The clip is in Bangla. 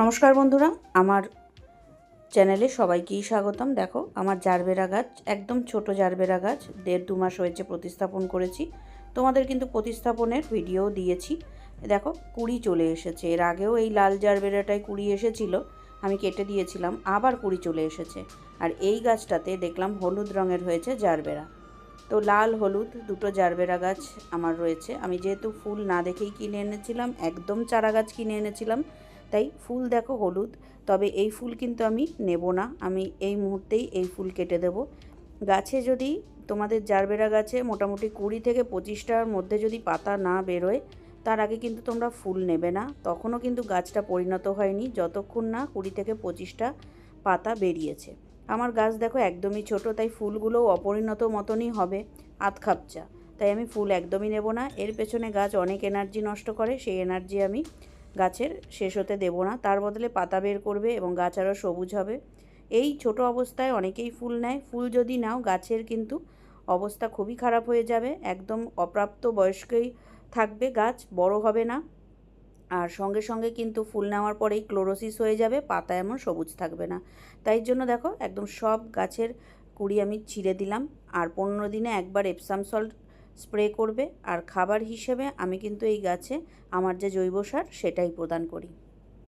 নমস্কার বন্ধুরা, আমার চ্যানেলে সবাইকেই স্বাগতম। দেখো, আমার জারবেরা গাছ, একদম ছোট জারবেরা গাছ, 1.5-2 মাস হয়েছে প্রতিস্থাপন করেছি। তোমাদের কিন্তু প্রতিস্থাপনের ভিডিও দিয়েছি। দেখো, কুড়ি চলে এসেছে। এর আগেও এই লাল জারবেরাটায় কুড়ি এসেছিল, আমি কেটে দিয়েছিলাম, আবার কুড়ি চলে এসেছে। আর এই গাছটাতে দেখলাম হলুদ রঙের হয়েছে জারবেরা। তো লাল হলুদ দুটো জারবেরা গাছ আমার রয়েছে। আমি যেহেতু ফুল না দেখেই কিনে এনেছিলাম, একদম চারা গাছ কিনে এনেছিলাম, তাই ফুল দেখো হলুদ। তবে এই ফুল কিন্তু আমি নেব না, আমি এই মুহূর্তেই এই ফুল কেটে দেব। গাছে যদি তোমাদের জারবেরা গাছে মোটামুটি 20 থেকে 25টার মধ্যে যদি পাতা না বেরোয়, তার আগে কিন্তু তোমরা ফুল নেবে না। তখনও কিন্তু গাছটা পরিণত হয়নি, যতক্ষণ না 20 থেকে 25টা পাতা বেরিয়েছে। আমার গাছ দেখো একদমই ছোট, তাই ফুলগুলোও অপরিণত মতনই হবে, আধ খাপচা। তাই আমি ফুল একদমই নেব না। এর পেছনে গাছ অনেক এনার্জি নষ্ট করে, সেই এনার্জি আমি গাছের শেষ হতে দেব না। তার বদলে পাতা বের করবে এবং গাছ আরও সবুজ হবে। এই ছোট অবস্থায় অনেকেই ফুল নেয়। ফুল যদি নাও, গাছের কিন্তু অবস্থা খুবই খারাপ হয়ে যাবে, একদম অপ্রাপ্ত বয়স্কই থাকবে, গাছ বড় হবে না। আর সঙ্গে সঙ্গে কিন্তু ফুল নেওয়ার পরেই ক্লোরোসিস হয়ে যাবে, পাতা এমন সবুজ থাকবে না। তাই জন্য দেখো, একদম সব গাছের কুড়ি আমি ছিঁড়ে দিলাম। আর 15 দিনে একবার এপসাম সল্ট স্প্রে করবে। আর খাবার হিসেবে আমি কিন্তু এই গাছে আমার যে জৈব সার সেটাই প্রদান করি।